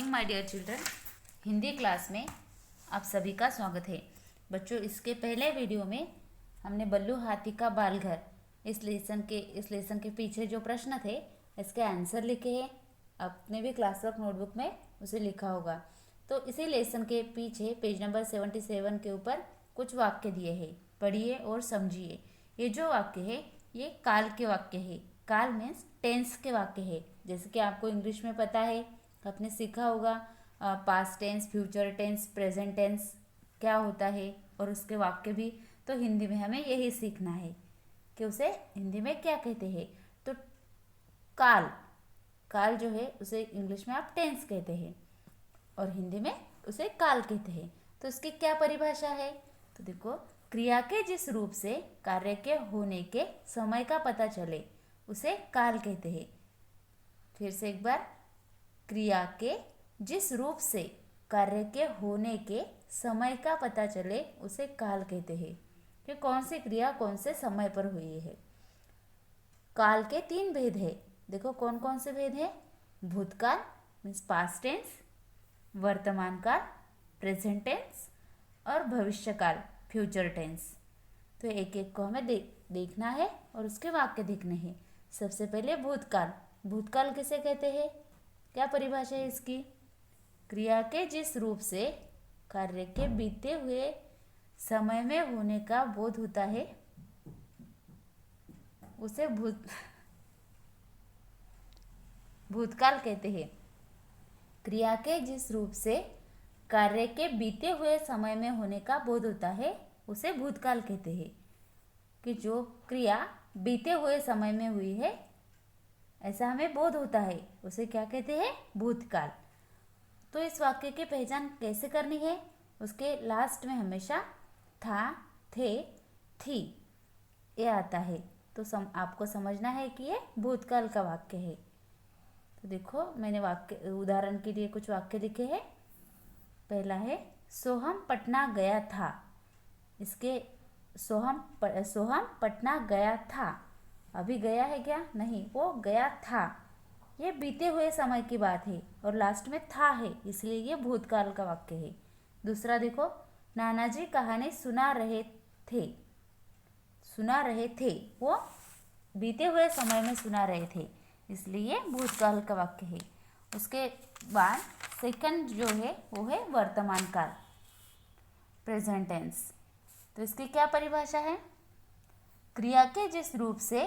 Morning my dear children. Hindi class में आप सभी का स्वागत है। बच्चों, इसके पहले वीडियो में हमने बल्लू हाथी का बाल घर इस लेसन के पीछे जो प्रश्न थे इसके आंसर लिखे हैं। आपने भी क्लास वर्क नोटबुक में उसे लिखा होगा। तो इसी लेसन के पीछे पेज नंबर 77 के ऊपर कुछ वाक्य दिए हैं, पढ़िए और समझिए। ये जो वाक्य है ये काल के वाक्य है। काल मीन्स टेंस के वाक्य है। जैसे कि आपको इंग्लिश में पता है, आपने सीखा होगा past tense, future tense, present tense क्या होता है और उसके वाक्य भी। तो हिंदी में हमें यही सीखना है कि उसे हिंदी में क्या कहते हैं। तो काल काल जो है उसे इंग्लिश में आप टेंस कहते हैं और हिंदी में उसे काल कहते हैं। तो इसकी क्या परिभाषा है? तो देखो, क्रिया के जिस रूप से कार्य के होने के समय का पता चले उसे काल कहते हैं। फिर से एक बार, क्रिया के जिस रूप से कार्य के होने के समय का पता चले उसे काल कहते हैं कि कौन सी क्रिया कौन से समय पर हुई है। काल के 3 भेद है। देखो कौन कौन से भेद है? भूतकाल मीन्स पास्ट टेंस, वर्तमान काल प्रेजेंट टेंस और भविष्यकाल फ्यूचर टेंस। तो एक एक को हमें देखना है और उसके वाक्य देखने हैं। सबसे पहले भूतकाल। भूतकाल किसे कहते हैं? क्या परिभाषा है इसकी? क्रिया के जिस रूप से कार्य के बीते हुए समय में होने का बोध होता है उसे भूतकाल कहते हैं। क्रिया के जिस रूप से कार्य के बीते हुए समय में होने का बोध होता है उसे भूतकाल कहते हैं। कि जो क्रिया बीते हुए समय में हुई है ऐसा हमें बोध होता है उसे क्या कहते हैं? भूतकाल। तो इस वाक्य की पहचान कैसे करनी है? उसके लास्ट में हमेशा था, थे, थी ये आता है। तो आपको समझना है कि ये भूतकाल का वाक्य है। तो देखो, मैंने वाक्य उदाहरण के लिए कुछ वाक्य लिखे हैं। पहला है, सोहम पटना गया था। इसके सोहम पटना गया था, अभी गया है क्या? नहीं, वो गया था। ये बीते हुए समय की बात है और लास्ट में था है, इसलिए ये भूतकाल का वाक्य है। दूसरा देखो, नाना जी कहानी सुना रहे थे। वो बीते हुए समय में सुना रहे थे, इसलिए भूतकाल का वाक्य है। उसके बाद सेकंड जो है वो है वर्तमान काल प्रेजेंट टेंस। तो इसकी क्या परिभाषा है? क्रिया के जिस रूप से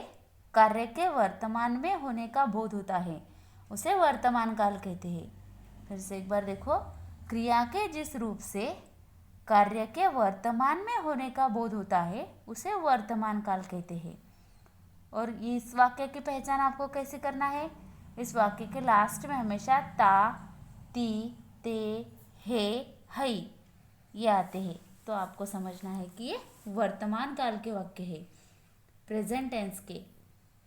कार्य के वर्तमान में होने का बोध होता है उसे वर्तमान काल कहते हैं। फिर से एक बार देखो, क्रिया के जिस रूप से कार्य के वर्तमान में होने का बोध होता है उसे वर्तमान काल कहते हैं। और इस वाक्य की पहचान आपको कैसे करना है? इस वाक्य के लास्ट में हमेशा ता, ती, ते, हे, हई ये आते हैं। तो आपको समझना है कि ये वर्तमान काल के वाक्य है, प्रेजेंट टेंस के।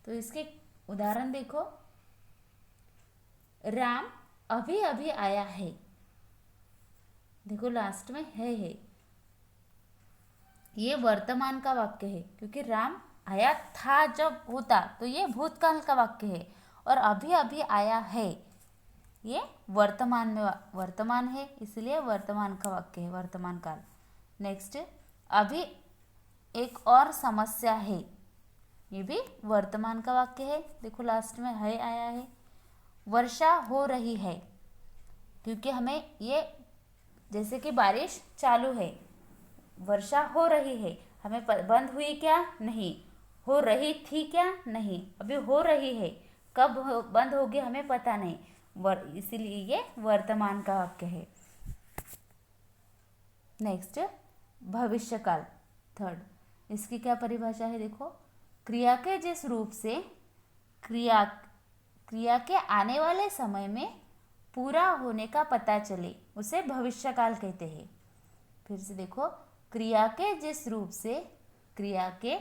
तो इसके उदाहरण देखो, राम अभी अभी आया है। देखो लास्ट में है। ये वर्तमान का वाक्य है क्योंकि राम आया था जब होता तो ये भूतकाल का वाक्य है। और अभी अभी आया है ये वर्तमान में वर्तमान है, इसलिए वर्तमान का वाक्य है, वर्तमान काल। नेक्स्ट, अभी एक और समस्या है। ये भी वर्तमान का वाक्य है। देखो लास्ट में है आया है। वर्षा हो रही है क्योंकि हमें ये, जैसे कि बारिश चालू है, वर्षा हो रही है, हमें बंद हुई क्या? नहीं। हो रही थी क्या? नहीं, अभी हो रही है। कब बंद होगी हमें पता नहीं, इसीलिए ये वर्तमान का वाक्य है। नेक्स्ट, भविष्यकाल थर्ड। इसकी क्या परिभाषा है? देखो, क्रिया के जिस रूप से क्रिया के आने वाले समय में पूरा होने का पता चले उसे भविष्यकाल कहते हैं। फिर से देखो, क्रिया के जिस रूप से क्रिया के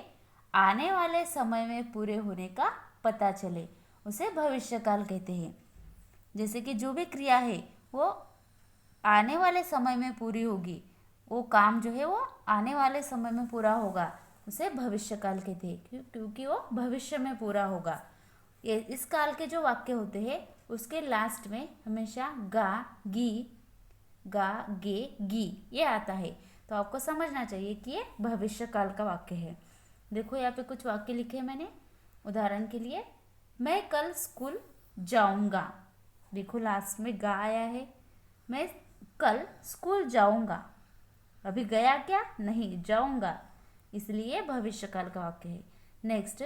आने वाले समय में पूरे होने का पता चले उसे भविष्यकाल कहते हैं। जैसे कि जो भी क्रिया है वो आने वाले समय में पूरी होगी, वो काम जो है वो आने वाले समय में पूरा होगा, उसे भविष्यकाल कहते हैं क्योंकि वो भविष्य में पूरा होगा। ये इस काल के जो वाक्य होते हैं उसके लास्ट में हमेशा गा, गी, गा, गे, गी ये आता है। तो आपको समझना चाहिए कि ये भविष्य काल का वाक्य है। देखो यहाँ पे कुछ वाक्य लिखे हैं मैंने। उदाहरण के लिए, मैं कल स्कूल जाऊंगा। देखो लास्ट में गा आया है। मैं कल स्कूल जाऊंगा। अभी गया क्या? नहीं, जाऊंगा, इसलिए भविष्य काल का वाक्य है। नेक्स्ट,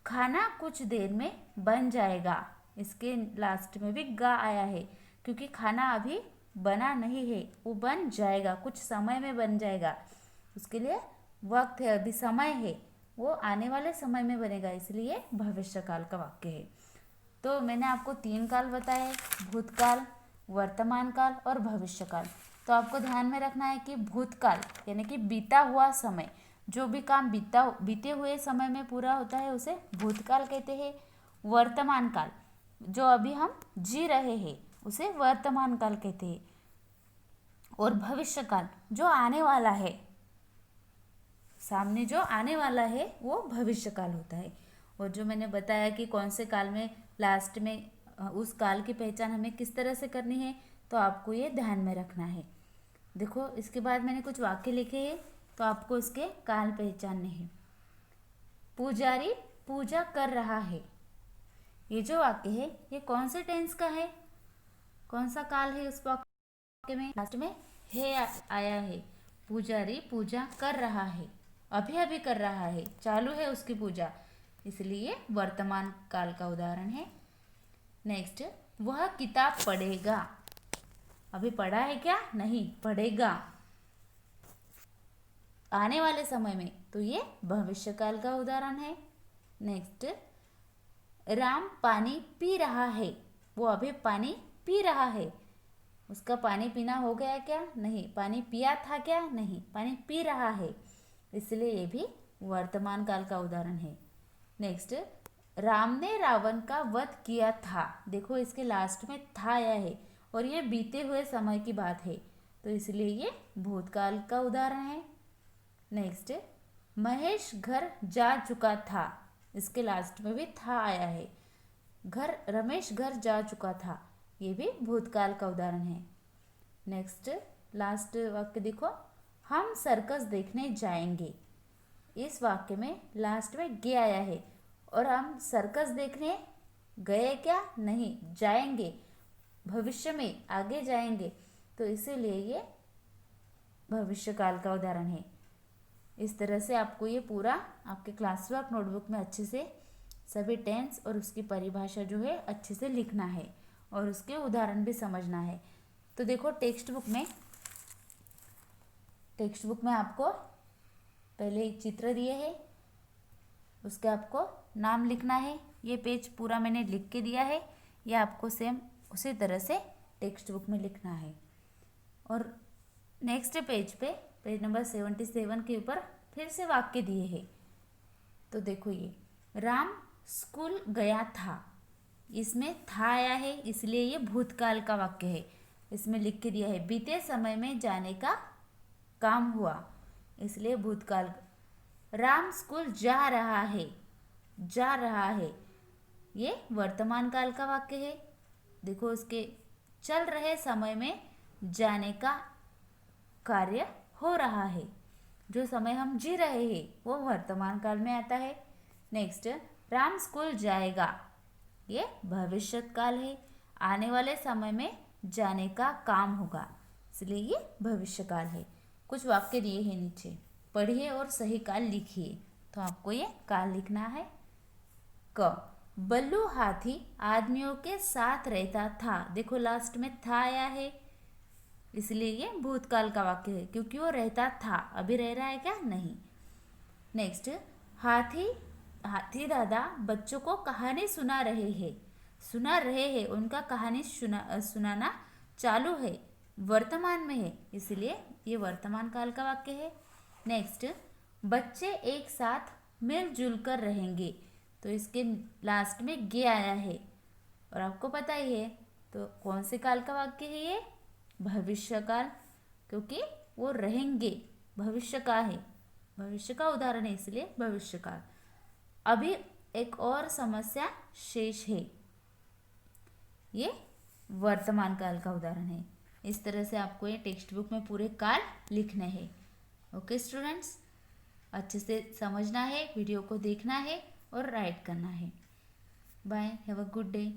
खाना कुछ देर में बन जाएगा। इसके लास्ट में भी गा आया है, क्योंकि खाना अभी बना नहीं है, वो बन जाएगा, कुछ समय में बन जाएगा। उसके लिए वक्त है, अभी समय है, वो आने वाले समय में बनेगा, इसलिए भविष्य काल का वाक्य है। तो मैंने आपको 3 काल बताए, भूतकाल, वर्तमान काल और भविष्य काल। तो आपको ध्यान में रखना है कि भूतकाल यानी कि बीता हुआ समय, जो भी काम बीते हुए समय में पूरा होता है उसे भूतकाल कहते हैं। वर्तमान काल, जो अभी हम जी रहे हैं उसे वर्तमान काल कहते हैं। और भविष्य काल, जो आने वाला है, सामने जो आने वाला है वो भविष्य काल होता है। और जो मैंने बताया कि कौन से काल में लास्ट में उस काल की पहचान हमें किस तरह से करनी है, तो आपको ये ध्यान में रखना है। देखो इसके बाद मैंने कुछ वाक्य लिखे हैं, तो आपको इसके काल पहचानने हैं। पुजारी पूजा कर रहा है। ये जो वाक्य है ये कौन से टेंस का है, कौन सा काल है उस वाक्य में? लास्ट में है आया है। पुजारी पूजा कर रहा है, अभी अभी कर रहा है, चालू है उसकी पूजा, इसलिए वर्तमान काल का उदाहरण है। नेक्स्ट, वह किताब पढ़ेगा। अभी पढ़ा है क्या? नहीं, पढ़ेगा आने वाले समय में, तो ये भविष्य काल का उदाहरण है। नेक्स्ट, राम पानी पी रहा है। वो अभी पानी पी रहा है, उसका पानी पीना हो गया क्या? नहीं। पानी पिया था क्या? नहीं। पानी पी रहा है, इसलिए ये भी वर्तमान काल का उदाहरण है। नेक्स्ट, राम ने रावण का वध किया था। देखो इसके लास्ट में था आया है और ये बीते हुए समय की बात है, तो इसलिए ये भूतकाल का उदाहरण है। नेक्स्ट, महेश घर जा चुका था। इसके लास्ट में भी था आया है। रमेश घर जा चुका था, ये भी भूतकाल का उदाहरण है। नेक्स्ट, लास्ट वाक्य देखो, हम सर्कस देखने जाएंगे। इस वाक्य में लास्ट में गे आया है और हम सर्कस देखने गए क्या? नहीं, जाएंगे, भविष्य में आगे जाएंगे, तो इसीलिए ये भविष्य काल का उदाहरण है। इस तरह से आपको ये पूरा आपके क्लास वर्क नोटबुक में अच्छे से सभी टेंस और उसकी परिभाषा जो है अच्छे से लिखना है और उसके उदाहरण भी समझना है। तो देखो टेक्स्ट बुक में आपको पहले एक चित्र दिए है, उसके आपको नाम लिखना है। ये पेज पूरा मैंने लिख के दिया है, ये आपको सेम उसी तरह से टेक्स्ट बुक में लिखना है। और नेक्स्ट पेज पे पेज नंबर 77 के ऊपर फिर से वाक्य दिए हैं। तो देखो ये राम स्कूल गया था, इसमें था आया है, इसलिए ये भूतकाल का वाक्य है। इसमें लिख के दिया है बीते समय में जाने का काम हुआ, इसलिए भूतकाल। राम स्कूल जा रहा है, ये वर्तमान काल का वाक्य है। देखो उसके चल रहे समय में जाने का कार्य हो रहा है, जो समय हम जी रहे हैं वो वर्तमान काल में आता है। नेक्स्ट, राम स्कूल जाएगा, ये भविष्य काल है, आने वाले समय में जाने का काम होगा, इसलिए ये भविष्य काल है। कुछ वाक्य दिए हैं नीचे, पढ़िए और सही काल लिखिए। तो आपको ये काल लिखना है। क, बल्लू हाथी आदमियों के साथ रहता था। देखो लास्ट में था आया है, इसलिए ये भूतकाल का वाक्य है, क्योंकि वो रहता था, अभी रह रहा है क्या? नहीं। नेक्स्ट, हाथी दादा बच्चों को कहानी सुना रहे हैं, उनका कहानी सुनाना चालू है, वर्तमान में है, इसलिए ये वर्तमान काल का वाक्य है। नेक्स्ट, बच्चे एक साथ मिलजुल कर रहेंगे। तो इसके लास्ट में गे आया है और आपको पता ही है, तो कौन से काल का वाक्य है ये? भविष्य काल, क्योंकि वो रहेंगे, भविष्य का है, भविष्य का उदाहरण है, इसलिए भविष्य काल। अभी एक और समस्या शेष है। ये वर्तमान काल का उदाहरण है। इस तरह से आपको ये टेक्स्ट बुक में पूरे काल लिखने हैं। ओके स्टूडेंट्स, अच्छे से समझना है, वीडियो को देखना है और राइट करना है। Bye, have a good day.